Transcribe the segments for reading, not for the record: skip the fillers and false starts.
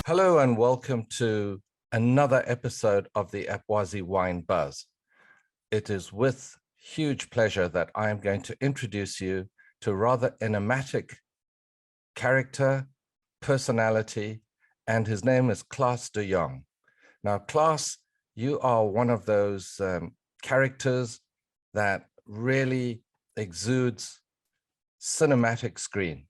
Hello and welcome to another episode of the APWASI Wine Buzz. It is with huge pleasure that I am going to introduce you to a rather enigmatic character, personality, and his name is Klaas de Jong. Now, Klaas, you are one of those characters that really exudes cinematic screen.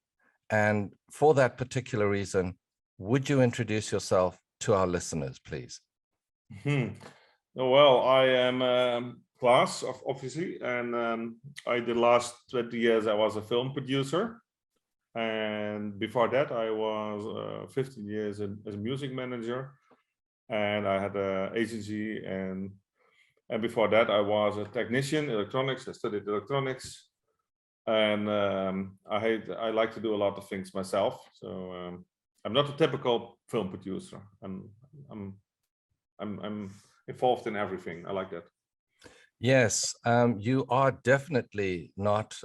And for that particular reason, would you introduce yourself to our listeners, please? Well, I am Klaas, obviously, and I the last 20 years I was a film producer, and before that I was 15 years as a music manager, and I had an agency, and before that I was a technician, electronics. I studied electronics, and I like to do a lot of things myself. So I'm not a typical film producer. I'm involved in everything. I like that. Yes, you are definitely not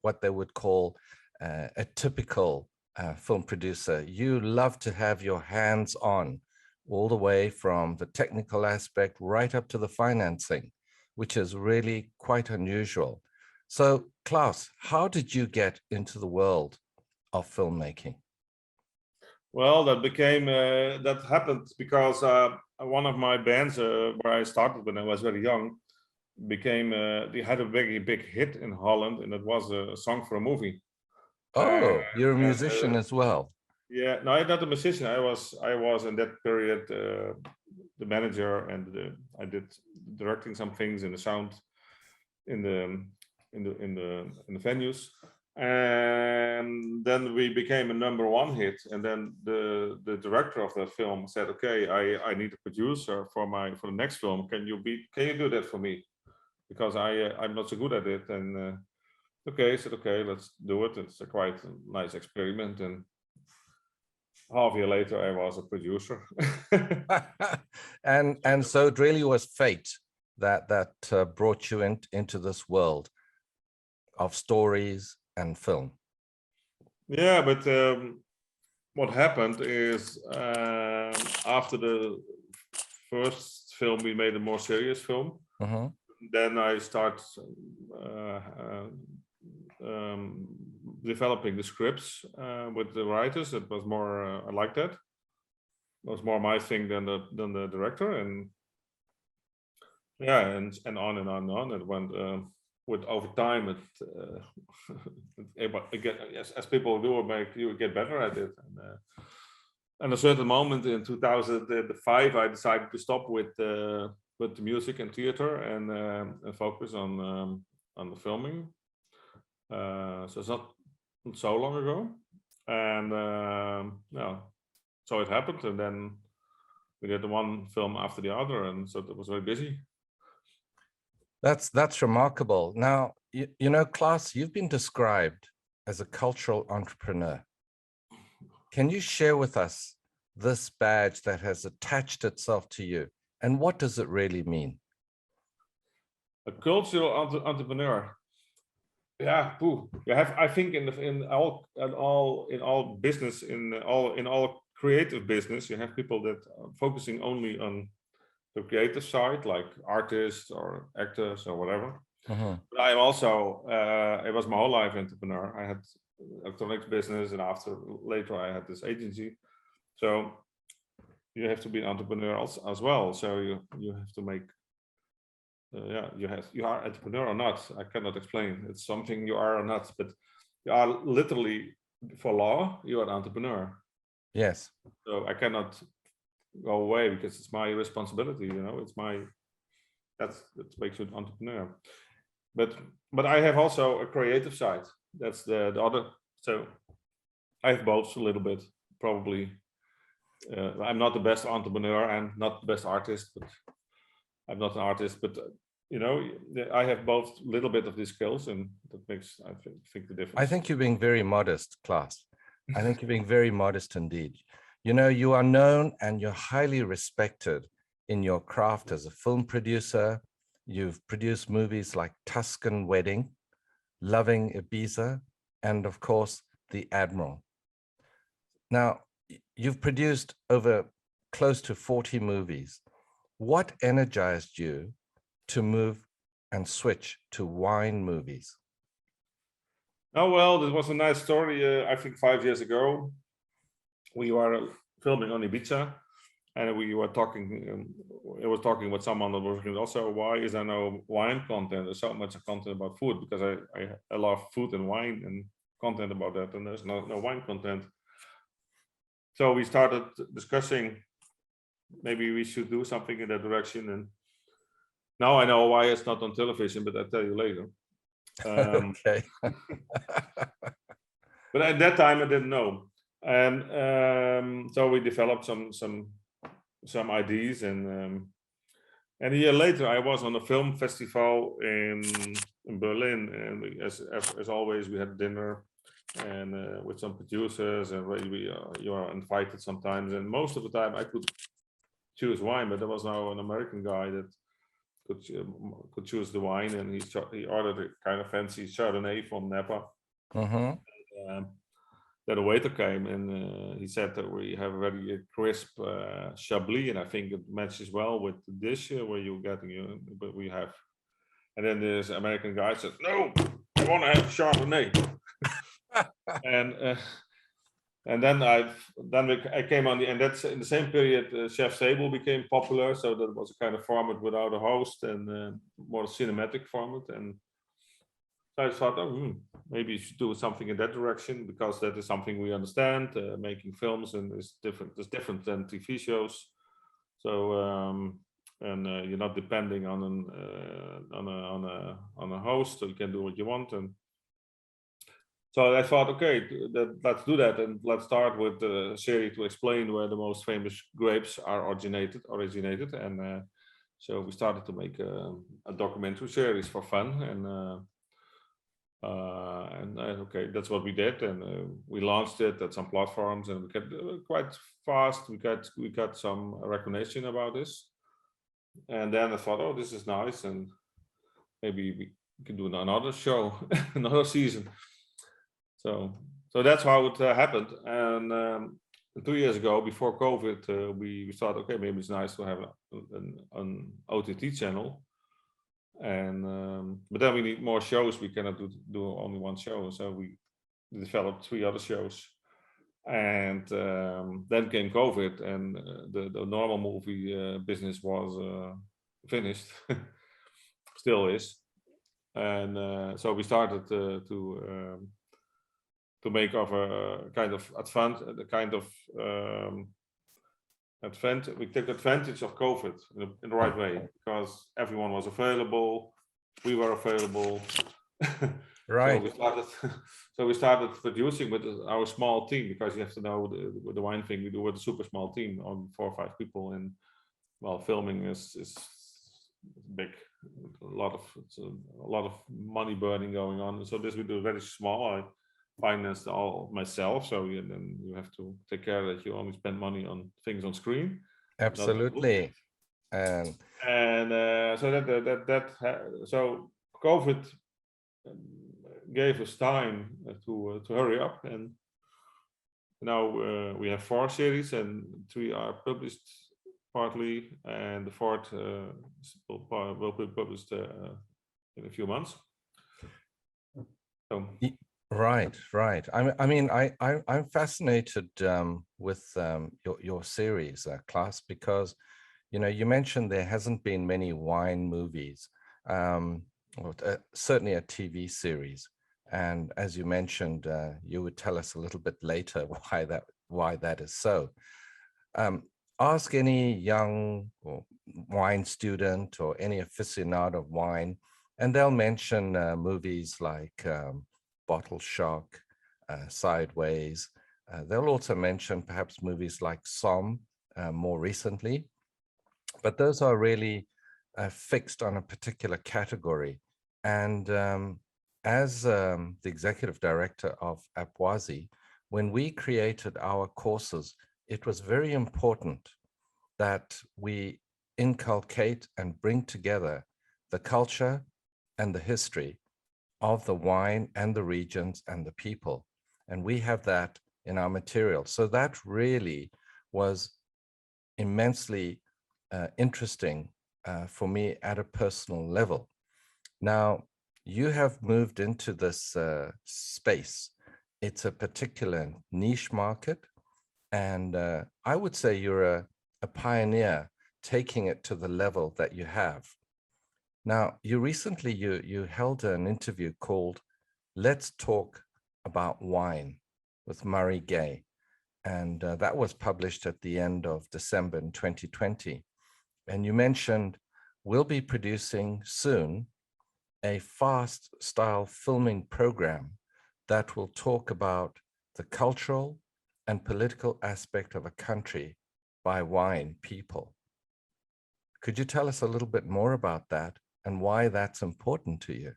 what they would call a typical film producer. You love to have your hands on all the way from the technical aspect right up to the financing, which is really quite unusual. So, Klaas, how did you get into the world of filmmaking? Well, that happened because one of my bands where I started when I was very young they had a very big hit in Holland, and it was a song for a movie. Oh, you're a And musician as well. yeah, no, I'm not a musician. I was in that period the manager, and I did directing some things in the sound in the in the venues, and then we became a number one hit. And then the director of the film said, okay, I need a producer for the next film. Can you do that for me, because I'm not so good at it. And okay, I said, okay, let's do it. It's a quite nice experiment. And half a year later I was a producer. and so it really was fate that brought you into this world of stories and film. Yeah, but what happened is after the first film, we made a more serious film. Then I start developing the scripts with the writers. It was more I like that. It was more my thing than the director. And yeah, and on and on and on. It went with over time. Again, as people do, you get better at it. And a certain moment in 2005, I decided to stop with the music and theater and focus on the filming. So it's not so long ago, and no, so it happened, and then we did one film after the other, and so it was very busy. That's remarkable. Now, you know, Klaas, you've been described as a cultural entrepreneur. Can you share with us this badge that has attached itself to you, and what does it really mean? A cultural entrepreneur. Yeah, you have. I think in all business, in all creative business, you have people that are focusing only on the creative side, like artists or actors or whatever. But I am also I was my whole life entrepreneur. I had electronics business, and later I had this agency. So you have to be an entrepreneur as well. So you have to make yeah, you are entrepreneur or not. I cannot explain. It's something you are or not, but you are literally, for law, you are an entrepreneur. Yes. So I cannot go away because it's my responsibility. It's that makes you an entrepreneur. But I have also a creative side. That's the other. So I have both a little bit, probably. I'm not the best entrepreneur and not the best artist, but I'm not an artist, but I have both a little bit of these skills, and that makes, I think, the difference. I think you're being very modest, Klaas. I think you're being very modest indeed. You are known and you're highly respected in your craft as a film producer. You've produced movies like Tuscan Wedding, Loving Ibiza, and of course, The Admiral. Now, you've produced over close to 40 movies. What energized you to move and switch to wine movies? Oh, well, this was a nice story. I think 5 years ago, we were filming on Ibiza, and we were talking. I was talking with someone that was working also. Why is there no wine content? There's so much content about food, because I love food and wine and content about that, and there's no wine content. So we started discussing maybe we should do something in that direction. And now I know why it's not on television, but I'll tell you later. Okay. But at that time I didn't know, and so we developed some ideas, and a year later I was on a film festival in Berlin, and as always we had dinner and with some producers, and you are invited sometimes, and most of the time I could choose wine, but there was now an American guy that could choose the wine, and he ordered a kind of fancy Chardonnay from Napa. Mm-hmm. Then a waiter came, and he said that we have a very crisp Chablis, and I think it matches well with the dish where you're getting but we have. And then this American guy said, "No, I want to have Chardonnay." and then I came on and that's in the same period. Chef's Table became popular, so that was a kind of format without a host and more cinematic format. And so I thought, maybe you should do something in that direction, because that is something we understand. Making films and is different. It's different than TV shows. So you're not depending on a host, so you can do what you want. And so I thought, okay, let's do that, and let's start with the series to explain where the most famous grapes are originated. And so we started to make a documentary series for fun, and okay, that's what we did, and we launched it at some platforms, and we got quite fast. We got some recognition about this, and then I thought, oh, this is nice, and maybe we can do another show, another season. So that's how it happened. And 2 years ago, before COVID, we thought, okay, maybe it's nice to have an OTT channel. And but then we need more shows. We cannot do only one show, so we developed 3 other shows. And then came COVID, and the normal movie business was finished, still is. And so we started to make of a kind of we took advantage of COVID in the right way, because everyone was available, we were available. Right. So we started producing with our small team, because you have to know with the wine thing we do with a super small team on 4 or 5 people, and well, filming is big, a lot of money burning going on. So this we do very small. I financed all myself, so then you have to take care that you only spend money on things on screen. Absolutely. And so COVID gave us time to hurry up, and now we have 4 series, and 3 are published partly, and the 4th will be published in a few months. So. Right. I'm fascinated with your series, Klaas, because you mentioned there hasn't been many wine movies, or certainly a TV series. And as you mentioned, you would tell us a little bit later why that is so. Ask any young or wine student or any aficionado of wine, and they'll mention movies like Bottle Shock, Sideways. They'll also mention perhaps movies like Somme more recently, but those are really fixed on a particular category. And as the executive director of APWASI, when we created our courses, it was very important that we inculcate and bring together the culture and the history of the wine and the regions and the people. And we have that in our material. So that really was immensely interesting for me at a personal level. Now, you have moved into this space. It's a particular niche market, and I would say you're a pioneer taking it to the level that you have. Now, you recently, you held an interview called Let's Talk About Wine with Murray Gay, and that was published at the end of December in 2020. And you mentioned we'll be producing soon a fast style filming program that will talk about the cultural and political aspect of a country by wine people. Could you tell us a little bit more about that and why that's important to you?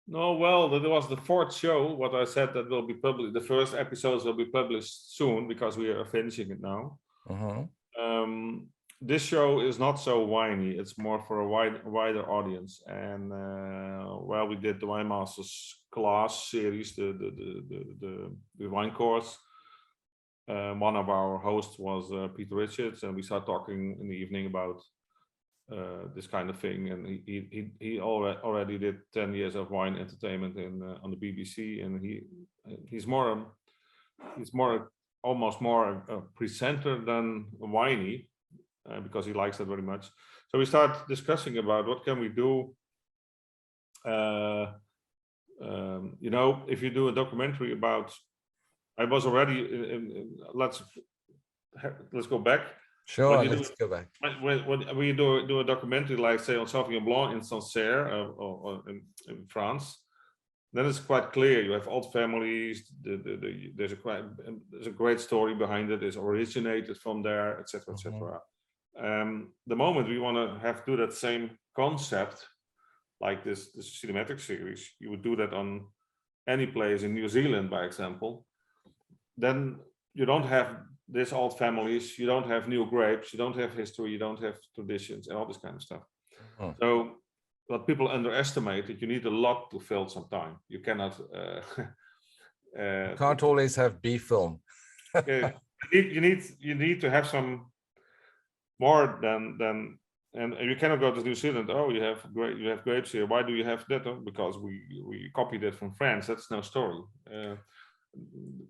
No, well, that was the fourth show. What I said that will be published. The first episodes will be published soon because we are finishing it now. This show is not so whiny. It's more for a wider audience. And well, we did the Wine Masters Klaas series, the wine course. One of our hosts was Peter Richards, and we started talking in the evening about this kind of thing. And he already did 10 years of wine entertainment on the BBC, and he's almost more a presenter than whiny. Because he likes that very much. So we start discussing about what can we do. You know, if you do a documentary about, I was already let's go back. Sure, let's go back. When we do a documentary, like say on Sauvignon Blanc in Sancerre or in France, then it's quite clear. You have old families. There's a great story behind it. It's originated from there, etc., etc. The moment we want to do that same concept, like this cinematic series, you would do that on any place in New Zealand, by example, then you don't have these old families, you don't have new grapes, you don't have history, you don't have traditions, and all this kind of stuff. So what people underestimate that you need a lot to fill some time. You cannot. You can't always have B film. You need to have some more than and you cannot go to New Zealand. Oh, you have grapes here. Why do you have that? Oh, because we copied it from France. That's no story.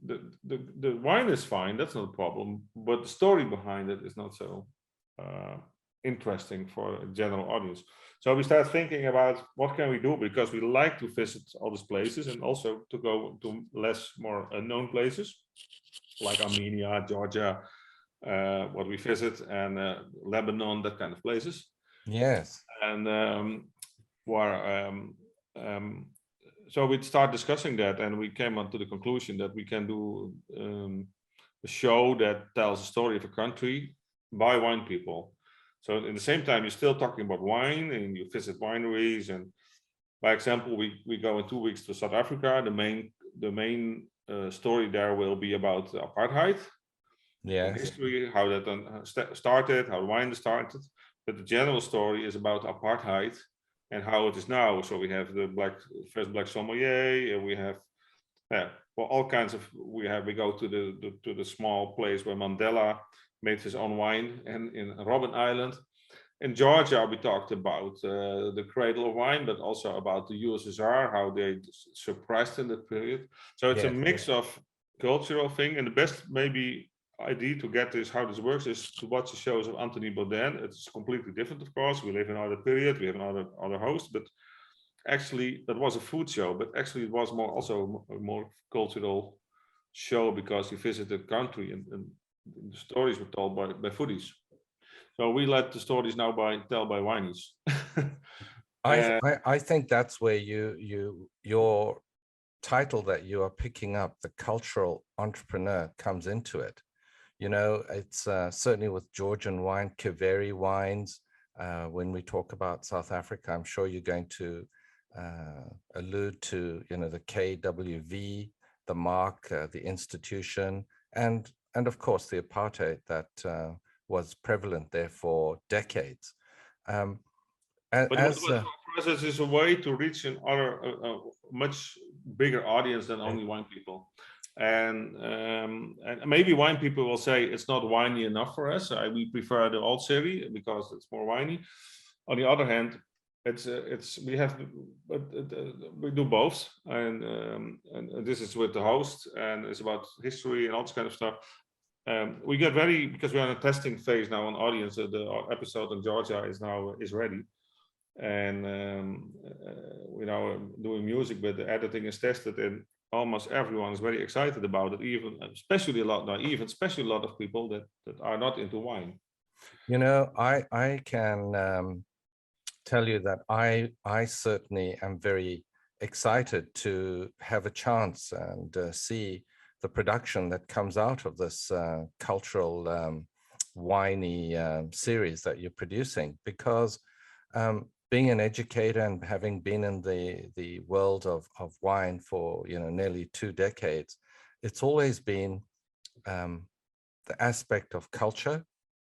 The wine is fine. That's not a problem. But the story behind it is not so interesting for a general audience. So we start thinking about what can we do, because we like to visit all these places and also to go to more unknown places like Armenia, Georgia, what we visit, and Lebanon, that kind of places. Yes. And so we'd start discussing that, and we came on to the conclusion that we can do a show that tells a story of a country by wine people. So in the same time, you're still talking about wine, and you visit wineries. And by example, we go in 2 weeks to South Africa. The main story there will be about apartheid. Yes. History, how that started, how wine started, but the general story is about apartheid and how it is now. So we have the first black sommelier, and we have all kinds of. We go to the small place where Mandela made his own wine, and in Robben Island. In Georgia, we talked about the cradle of wine, but also about the USSR, how they suppressed in that period. So it's a mix of cultural thing, and the best maybe idea to get this, how this works, is to watch the shows of Anthony Bourdain. It's completely different, of course. We live in another period, we have another host, but actually that was a food show, but actually it was also a more cultural show, because he visited the country and the stories were told by foodies. So we let the stories now tell by wineries. I think that's where your title that you are picking up, the cultural entrepreneur, comes into it. You know, it's certainly with Georgian wine, Kaveri wines. When we talk about South Africa, I'm sure you're going to allude to, you know, the KWV, the mark, the institution, and of course the apartheid that was prevalent there for decades. But for us, it is a way to reach a much bigger audience than only wine people. and maybe wine people will say it's not winey enough for us. We prefer the old series because it's more winey. On the other hand, we do both, and this is with the host, and it's about history and all this kind of stuff. We get ready because we are in a testing phase now on audience. The episode in Georgia is ready, and we're now doing music, but the editing is tested, and almost everyone is very excited about it. Especially a lot of people that are not into wine. You know, I can tell you that I certainly am very excited to have a chance and see the production that comes out of this cultural winey series that you're producing, because being an educator and having been in the world of wine for nearly 2 decades, it's always been the aspect of culture,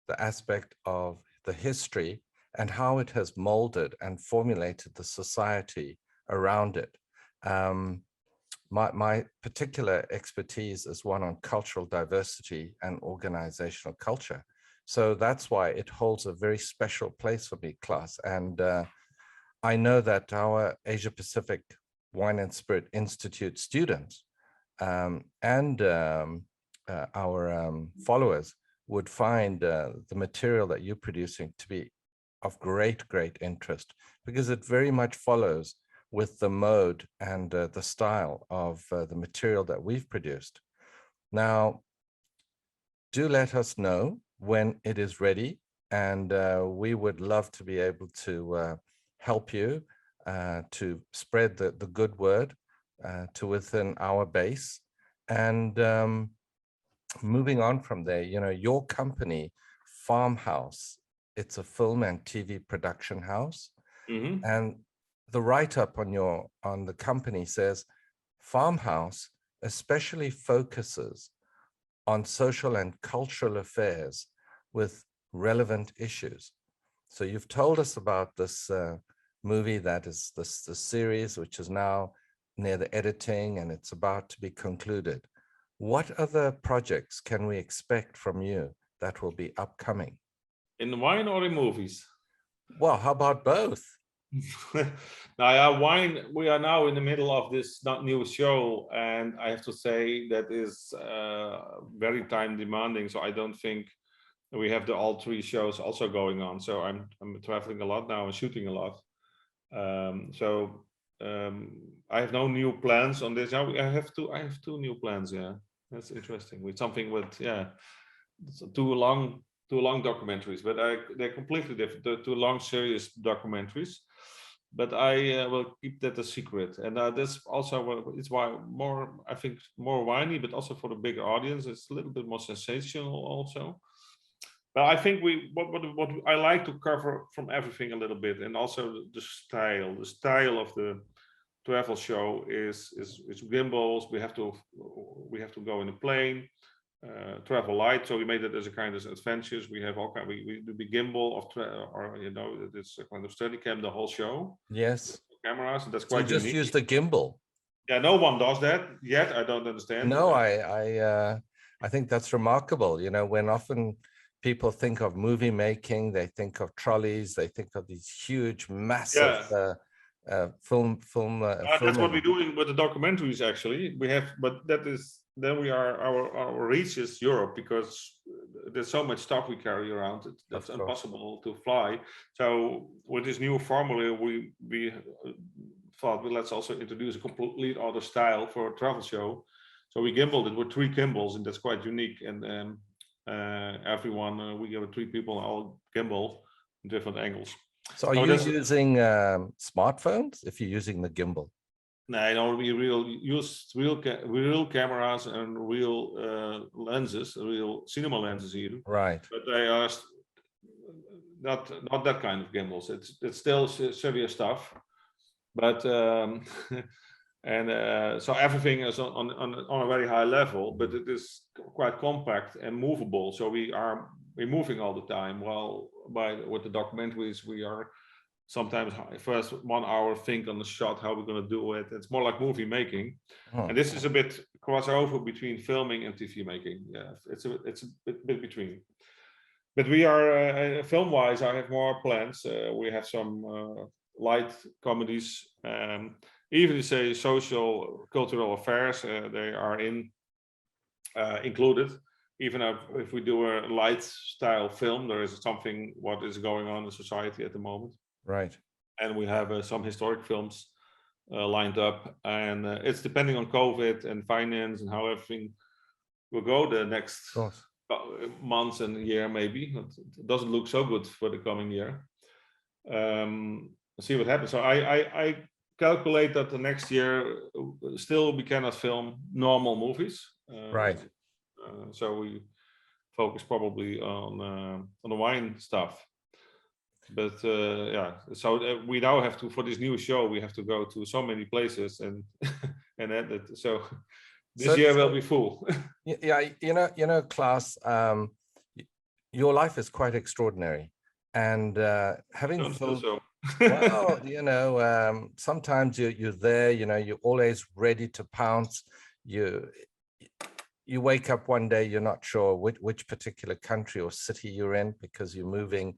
the aspect of the history, and how it has molded and formulated the society around it. My particular expertise is one on cultural diversity and organizational culture. So that's why it holds a very special place for me, Klaas. And I know that our Asia Pacific Wine and Spirit Institute students and our followers would find the material that you're producing to be of great interest, because it very much follows with the mode and the style of the material that we've produced. Now, do let us know when it is ready, and we would love to be able to help you to spread the good word to within our base. And moving on from there, your company, Farmhouse, it's a film and TV production house. Mm-hmm. And the write-up on the company says, Farmhouse especially focuses on social and cultural affairs with relevant issues. So you've told us about this movie that is the series, which is now near the editing and it's about to be concluded. What other projects can we expect from you that will be upcoming? In wine or in movies? Well, how about both? Now, wine, we are now in the middle of this new show, and I have to say that is very time demanding. So I don't think we have all 3 shows also going on. So I'm traveling a lot now and shooting a lot. I have no new plans on this. I have 2 new plans. Yeah, that's interesting. With something with too long documentaries, but they're completely different. They're 2 long serious documentaries. But I will keep that a secret, and that's also it's why I think more whiny, but also for the bigger audience, it's a little bit more sensational also. But I think what I like to cover from everything a little bit, and also the style of the travel show is gimbals. We have to go in a plane. Travel light, so we made it as a kind of adventures. We have all kind. We do the gimbal or it's a kind of Steadicam the whole show. Yes, cameras, and that's quite so just unique. use the gimbal. Yeah, no one does that yet. I don't understand. No, I think that's remarkable. When often people think of movie making, they think of trolleys, they think of these huge, massive film. That's what we're doing with the documentaries. Actually, we have, but that is. Then we are our reach is Europe, because there's so much stuff we carry around. That's impossible to fly. So with this new formula, we thought, well, let's also introduce a complete other style for a travel show. So we gimbaled it with 3 gimbals, and that's quite unique. And everyone, we have 3 people all gimbal in different angles. So are you using smartphones if you're using the gimbal? No, we use real cameras and real lenses, real cinema lenses even. Right. But they are not that kind of gimbals. It's still serious stuff, but so everything is on a very high level, but it is quite compact and movable. So we're moving all the time. While with the documentaries, we are sometimes first 1 hour think on the shot, how we're going to do it. It's more like movie making. And this is a bit crossover between filming and TV making. Yeah, it's a bit between. But we are film-wise, I have more plans. We have some light comedies, even say social cultural affairs. They are included. Even if we do a light style film, there is something what is going on in society at the moment. Right. And we have some historic films lined up, and it's depending on COVID and finance and how everything will go the next months and year. Maybe it doesn't look so good for the coming year. See what happens. So I calculate that the next year still we cannot film normal movies. Right. So we focus probably on the wine stuff. But yeah, so we now have to, for this new show, we have to go to so many places and and edit. So this year will be full. Yeah, you know, Klaas, your life is quite extraordinary, and having filmed, well, you know, sometimes you're there, you know, you're always ready to pounce. You wake up one day, you're not sure which particular country or city you're in because you're moving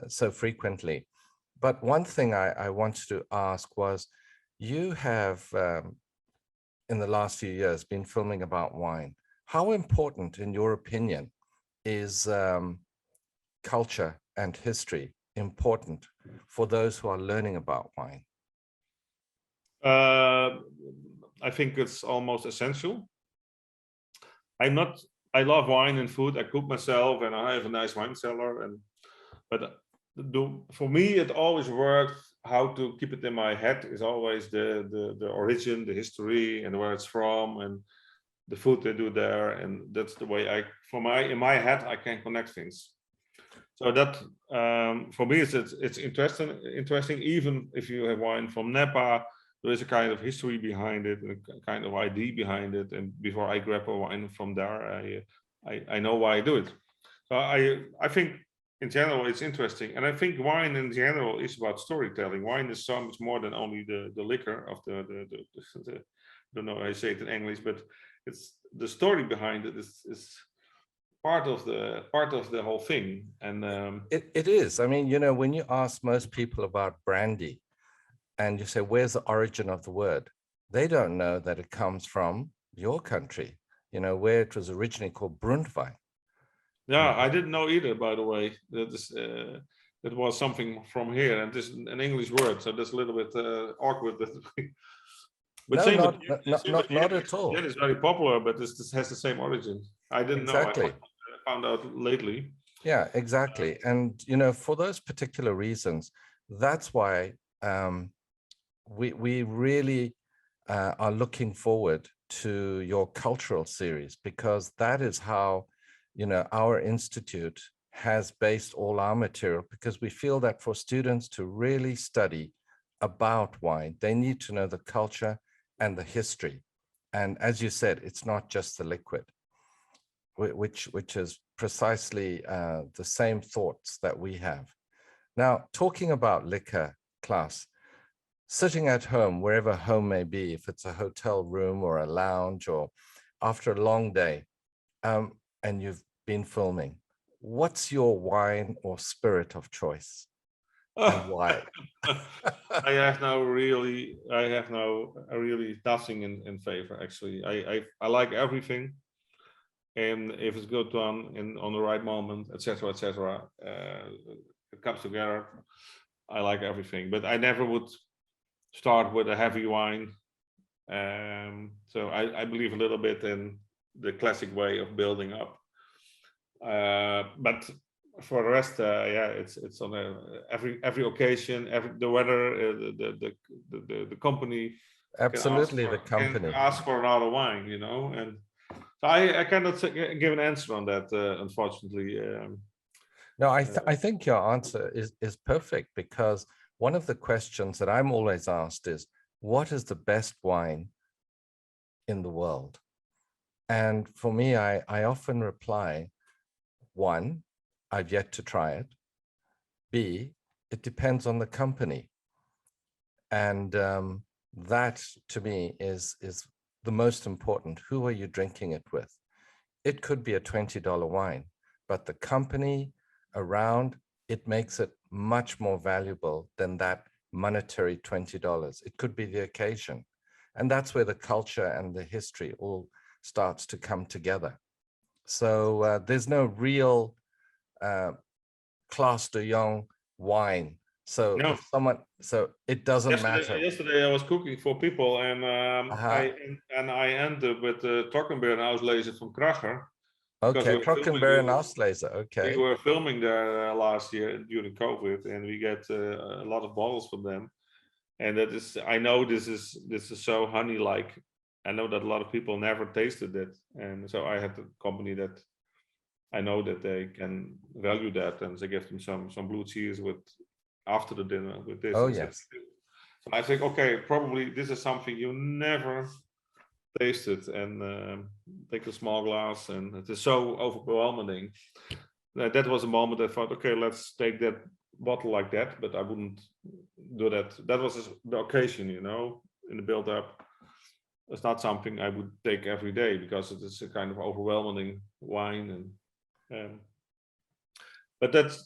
so frequently. But one thing I wanted to ask was, you have in the last few years been filming about wine. How important, in your opinion, is culture and history important for those who are learning about wine? I think it's almost essential. I love wine and food. I cook myself and I have a nice wine cellar, but for me it always worked. How to keep it in my head is always the origin, the history, and where it's from, and the food they do there. And that's the way in my head I can connect things. So that for me it's interesting. Even if you have wine from Napa, there is a kind of history behind it, a kind of ID behind it. And before I grab a wine from there, I know why I do it. So I think in general it's interesting, and I think wine in general is about storytelling. Wine is so much more than only the liquor of the I don't know how I say it in English, but it's the story behind it is part of the whole thing. And it is. I mean, you know, when you ask most people about brandy and you say, where's the origin of the word? They don't know that it comes from your country, you know, where it was originally called Bruntwein. Yeah, I didn't know either, by the way. That was something from here, and this is an English word, so that's a little bit awkward. But no, not at all. Yeah, it's very popular, but this has the same origin. I didn't know. I found out lately. Yeah, exactly. And you know, for those particular reasons, that's why we really are looking forward to your cultural series, because that is how, you know, our institute has based all our material, because we feel that for students to really study about wine, they need to know the culture and the history. And as you said, it's not just the liquid, which is precisely the same thoughts that we have. Now, talking about liquor, Klaas, sitting at home, wherever home may be, if it's a hotel room or a lounge, or after a long day, and you've been filming, what's your wine or spirit of choice, and why? I have now really nothing in favor. Actually, I like everything, and if it's good done on the right moment, etc., etc., it comes together. I like everything, but I never would start with a heavy wine. So I believe a little bit in the classic way of building up. But for the rest, yeah, it's on every occasion, the weather, the company. Absolutely, the company. Can ask for another wine, you know, and so I cannot give an answer on that, unfortunately. No, I think your answer is perfect, because one of the questions that I'm always asked is, what is the best wine in the world? And for me, I often reply, one, I've yet to try it. B, it depends on the company. And that to me is the most important. Who are you drinking it with? It could be a $20 wine, but the company around it makes it much more valuable than that monetary $20. It could be the occasion. And that's where the culture and the history all starts to come together. So there's no real Klaas de Jong wine. So No. if someone, so it doesn't matter. Yesterday I was cooking for people, and Uh-huh. I ended with the Trockenbeer Auslese from Kracher. Okay, Trockenberry and Auslese. We Okay. were filming there last year during COVID, and we get a lot of bottles from them. And that is, I know this is so honey-like. I know that a lot of people never tasted it, and so I had a company that I know that they can value that, and they give them some blue cheese with after the dinner with this. Oh, And yes. so I think, okay, probably this is something you never tasted, and take a small glass, and it is so overwhelming. That was a moment I thought, okay, let's take that bottle like that, but I wouldn't do that. That was the occasion, you know, in the build-up. It's not something I would take every day because it is a kind of overwhelming wine, and but that's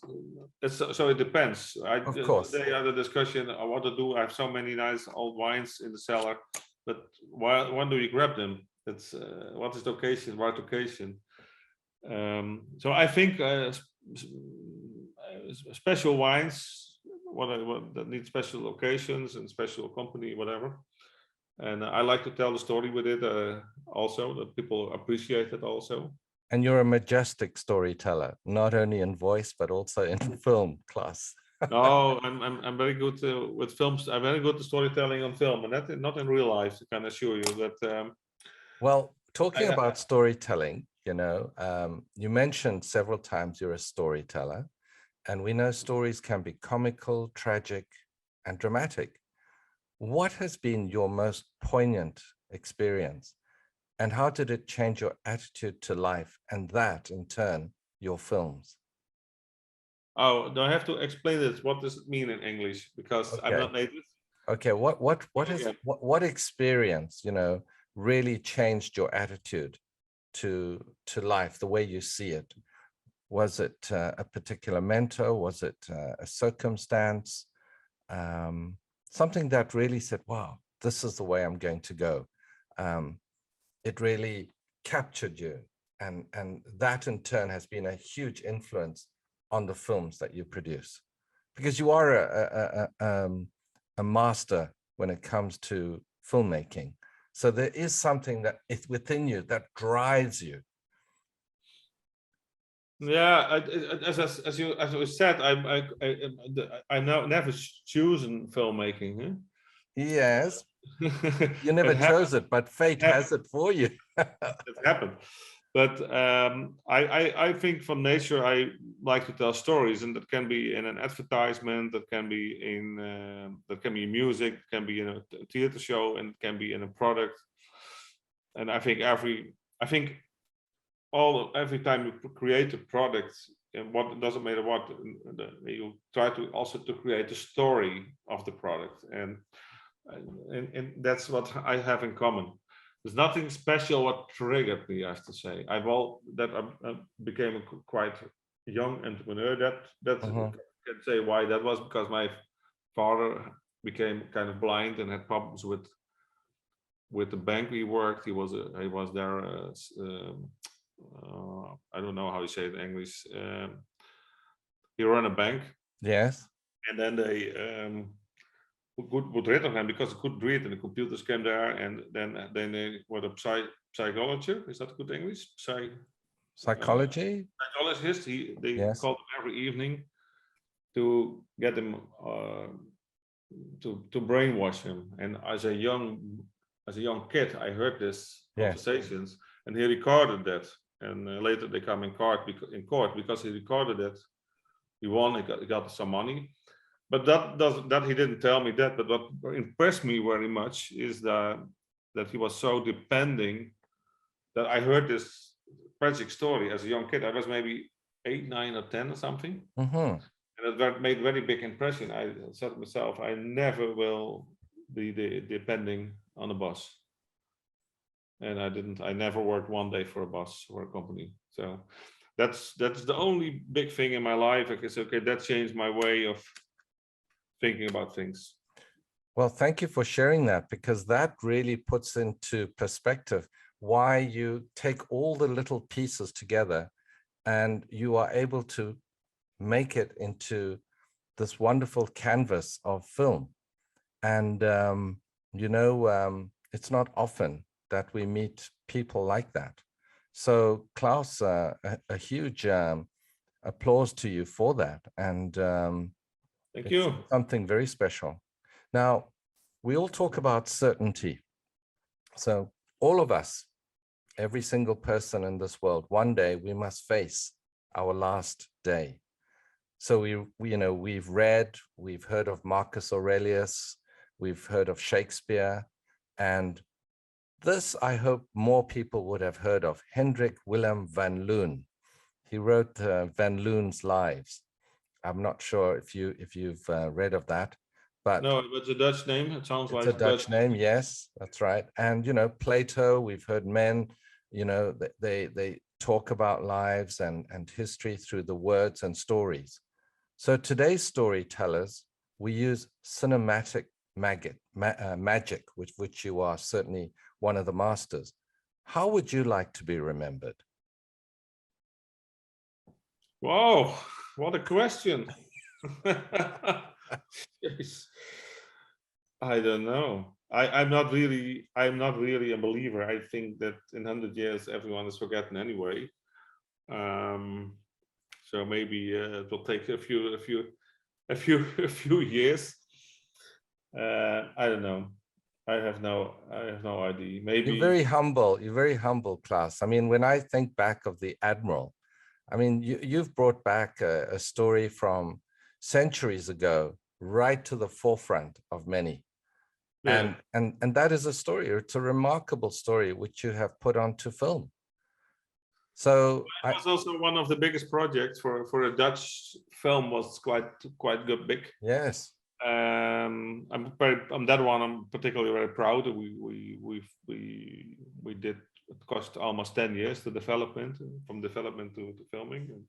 so it depends. Of course. They had a discussion on what to do. I have so many nice old wines in the cellar, but when do you grab them? It's what is the occasion, right occasion? So I think special wines, what that need special occasions and special company, whatever. And I like to tell the story with it also, that people appreciate it also. And you're a majestic storyteller, not only in voice, but also in film, Klaas. No, I'm very good with films. I'm very good at storytelling on film, and not in real life. I can assure you that. Well, talking about storytelling, you know, you mentioned several times you're a storyteller, and we know stories can be comical, tragic, and dramatic. What has been your most poignant experience, and how did it change your attitude to life, and that in turn, your films? Oh, do I have to explain it? What does it mean in English? Because I'm not native. Okay, what experience, you know, really changed your attitude to life, the way you see it? Was it a particular mentor? Was it a circumstance? Something that really said, wow, this is the way I'm going to go. It really captured you. And that in turn has been a huge influence on the films that you produce. Because you are a master when it comes to filmmaking. So there is something that is within you that drives you. Yeah, as you said, I now never chosen filmmaking. Huh? Yes, you never chose it, but fate has it for you. It happened. But I think from nature I like to tell stories, and that can be in an advertisement, that can be in music, can be in a theater show, and it can be in a product. And I think every time you create a product, and what it doesn't matter what, you try to also to create a story of the product, and that's what I have in common. There's nothing special what triggered me, I have to say. I became a quite young entrepreneur. That I can say why that was, because my father became kind of blind and had problems with the bank we worked. He was there. I don't know how you say it in English. He ran a bank. Yes. And then they would read on him because he couldn't read, and the computers came there, and then they were a psychologist. Is that good English? Psychology? Psychologist. They called him every evening to get him to brainwash him. And as a young kid, I heard this conversations, and he recorded that. And later they come in court because he recorded it. He won. He got some money. But that he didn't tell me that. But what impressed me very much is that he was so depending, that I heard this tragic story as a young kid. I was maybe 8, 9, or 10 or something. And it made very big impression. I said to myself, I never will be depending on a boss. And I never worked one day for a boss or a company. So that's the only big thing in my life. I guess, okay, that changed my way of thinking about things. Well, thank you for sharing that, because that really puts into perspective why you take all the little pieces together and you are able to make it into this wonderful canvas of film. And, it's not often that we meet people like that. So Klaus, a huge applause to you for that. And Thank it's you. something very special. Now, we all talk about certainty. So all of us, every single person in this world, one day we must face our last day. So we've read, we've heard of Marcus Aurelius, we've heard of Shakespeare, and this I hope more people would have heard of, Hendrik Willem van Loon. He wrote Van Loon's Lives. I'm not sure if you've read of that, but no, it's a Dutch name. It sounds it's like a Dutch name. Yes, that's right. And Plato. We've heard men. They talk about lives and history through the words and stories. So today's storytellers, we use cinematic magic, which you are certainly one of the masters. How would you like to be remembered? Whoa, what a question. Yes. I don't know. I'm not really a believer. I think that in 100 years everyone is forgotten anyway. So maybe it will take a few years. I don't know. I have no idea. Maybe You're very humble, Klaas. I mean, when I think back of the Admiral, I mean, you've brought back a story from centuries ago right to the forefront of many. yeah. And that is a story. It's a remarkable story which you have put onto film. So It was also one of the biggest projects for a Dutch film. Was quite good, big. Yes. On that one I'm particularly very proud. We did. It cost almost 10 years to development, from development to filming.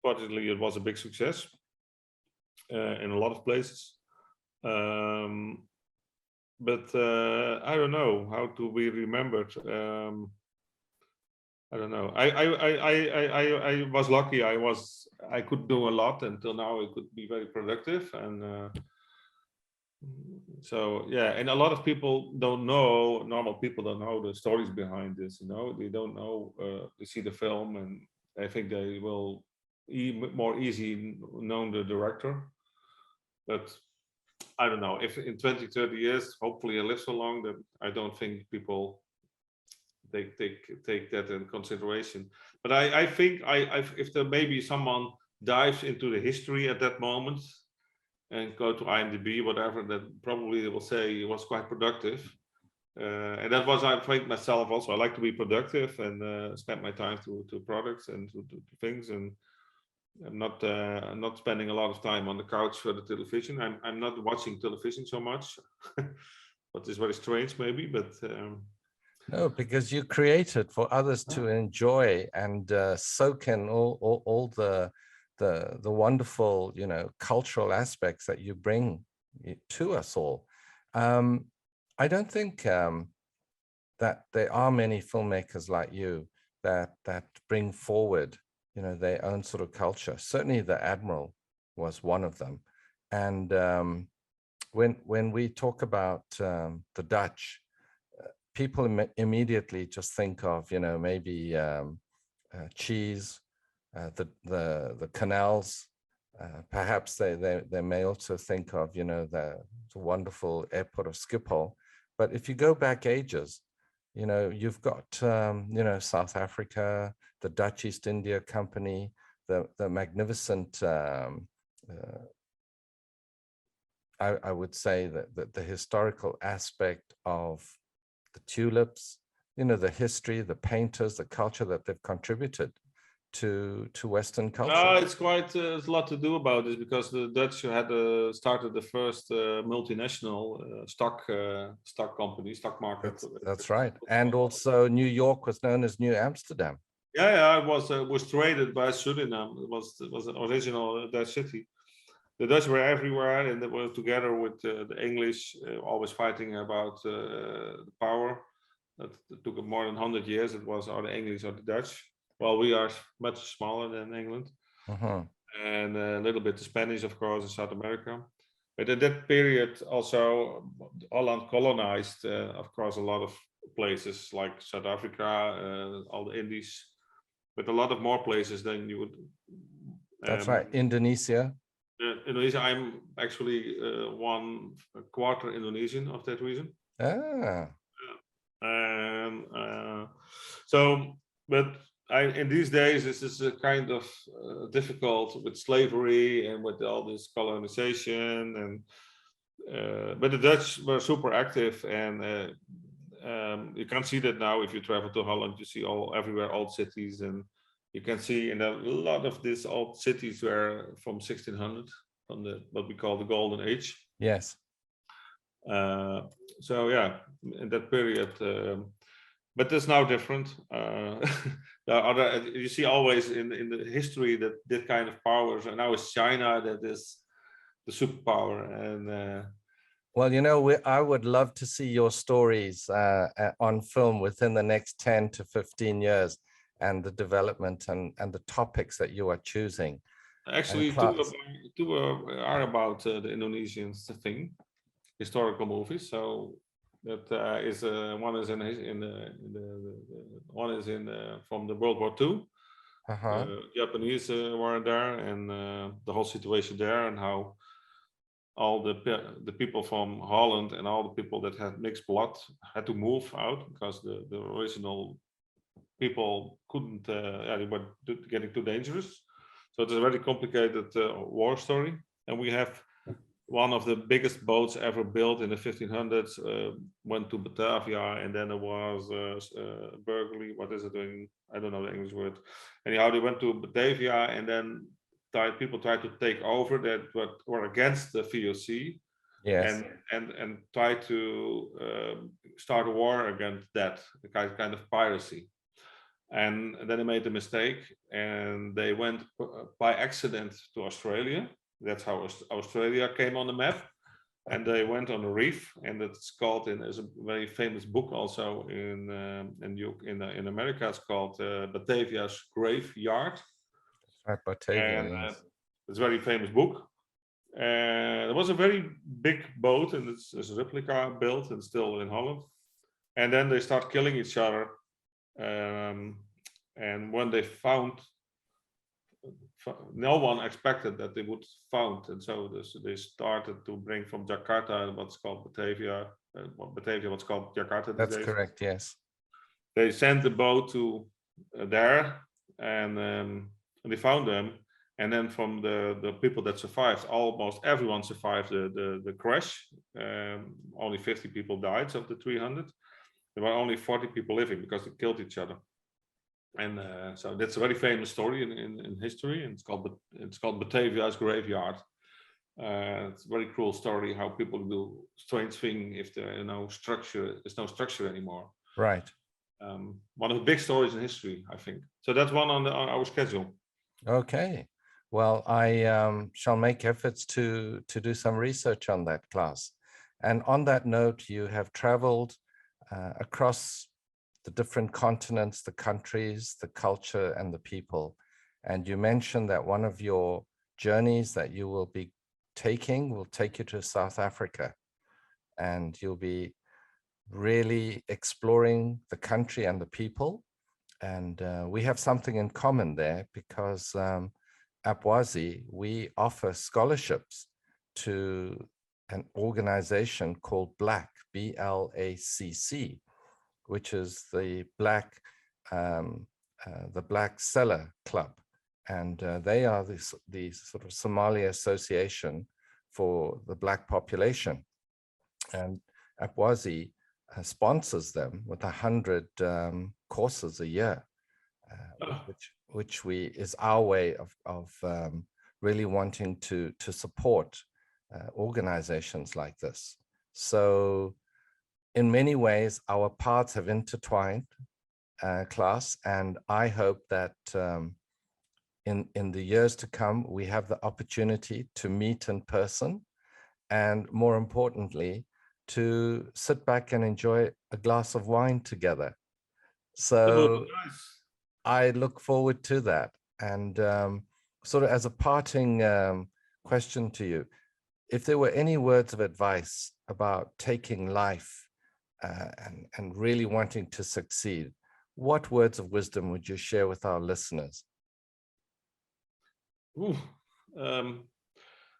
Fortunately, it was a big success in a lot of places. But I don't know how to be remembered. I don't know. I was lucky. I could do a lot until now. I could be very productive, and so yeah. And a lot of people don't know. Normal people don't know the stories behind this. They don't know. They see the film, and I think they will more easy know the director. But I don't know if in 20, 30 years, hopefully I live so long that I don't think people take that in consideration. But I think if there maybe someone dives into the history at that moment and go to IMDb, whatever, that probably they will say it was quite productive. And that was, I think, myself also. I like to be productive and spend my time to products and to things, and I'm not spending a lot of time on the couch for the television. I'm not watching television so much, what is very strange maybe, but no, because you create it for others to enjoy and soak in all the wonderful cultural aspects that you bring to us all. I don't think that there are many filmmakers like you that bring forward their own sort of culture. Certainly the Admiral was one of them. And when we talk about the Dutch, people immediately just think of maybe cheese, the canals. Perhaps they may also think of the wonderful airport of Schiphol. But if you go back ages, you've got South Africa, the Dutch East India Company, the magnificent I would say that the historical aspect of the tulips, the history, the painters, the culture that they've contributed to Western No, culture? it's quite there's a lot to do about this because the Dutch had started the first multinational stock company, stock market. That's right. And also New York was known as New Amsterdam. Yeah, it was traded by Suriname. It was an original Dutch city. The Dutch were everywhere, and they were together with the English, always fighting about the power. That took more than 100 years. It was or the English or the Dutch. Well, we are much smaller than England, and a little bit the Spanish, of course, in South America. But at that period, also Holland colonized, of course, a lot of places like South Africa, all the Indies, but a lot of more places than you would. That's right. Indonesia. Indonesia. I'm actually 1/4 Indonesian of that reason. Ah. So, but in these days, this is a kind of difficult with slavery and with all this colonization, and but the Dutch were super active, and you can see that now if you travel to Holland, you see everywhere old cities, and you can see in a lot of these old cities were from 1600, from what we call the Golden Age. Yes. So yeah, in that period, but it's now different. You see always in the history that this kind of powers, and now it's China that is the superpower. And well, you know, I would love to see your stories on film within the next 10 to 15 years, and the development and the topics that you are choosing. Actually, two are about the Indonesian thing, historical movies. So that is one is one is from the World War II. Japanese were there, and the whole situation there, and how all the people from Holland and all the people that had mixed blood had to move out because the original people couldn't. They were getting too dangerous. So it's a very complicated war story, and we have one of the biggest boats ever built in the 1500s went to Batavia, and then it was burglary. What is it doing? I don't know the English word. Anyhow, they went to Batavia, and then people tried to take over that were against the VOC. Yes. And tried to start a war against that kind of piracy. And then they made a mistake, and they went by accident to Australia. That's how Australia came on the map, and they went on a reef, and it's called there's a very famous book also in America. It's called Batavia's Graveyard. Right, Batavia. And yes. it's a very famous book. And it was a very big boat, and it's a replica built and still in Holland. And then they start killing each other. And when they found, no one expected that they would found, and so they started to bring from Jakarta what's called Batavia, what's called Jakarta. That's correct. Yes. They sent the boat to there, and they found them. And then from the people that survived, almost everyone survived the crash. Only 50 people died of the 300. There were only 40 people living because they killed each other. And so that's a very famous story in history, and it's called Batavia's Graveyard. It's a very cruel story how people do strange things if there there's no structure anymore. Right. One of the big stories in history, I think. So that's one on our schedule. Okay. Well, I shall make efforts to do some research on that, Klaas. And on that note, you have traveled across the different continents, the countries, the culture, and the people. And you mentioned that one of your journeys that you will be taking will take you to South Africa. And you'll be really exploring the country and the people. And we have something in common there because APWASI, we offer scholarships to an organization called BLACC, BLACC, which is the Black Seller Club. And they are the sort of Somali association for the Black population. And APWASI sponsors them with 100 courses a year, is our way of really wanting to support organizations like this. So in many ways, our paths have intertwined, Klaas, and I hope that in the years to come, we have the opportunity to meet in person, and more importantly, to sit back and enjoy a glass of wine together. That will So be nice. I look forward to that. And sort of as a parting question to you, if there were any words of advice about taking life and really wanting to succeed, what words of wisdom would you share with our listeners? Ooh,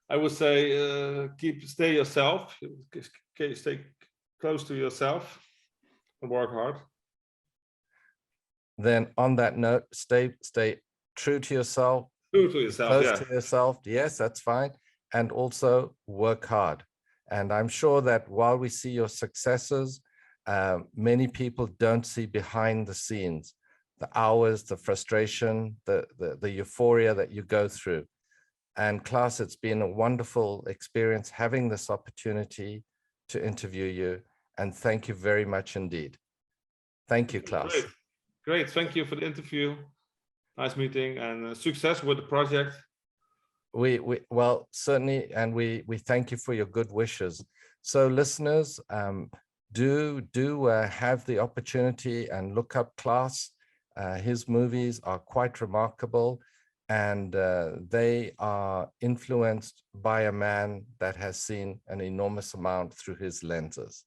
I would say stay yourself, stay close to yourself, and work hard. Then on that note, stay true to yourself, True to yourself, close yeah. to yourself. Yes, that's fine. And also work hard. And I'm sure that while we see your successes, many people don't see behind the scenes, the hours, the frustration, the euphoria that you go through. And Klaas, it's been a wonderful experience having this opportunity to interview you. And thank you very much indeed. Thank you, Klaas. Great. Great. Thank you for the interview. Nice meeting, and success with the project. Well, certainly, and we thank you for your good wishes. So listeners, do have the opportunity and look up Klaas. His movies are quite remarkable, and they are influenced by a man that has seen an enormous amount through his lenses.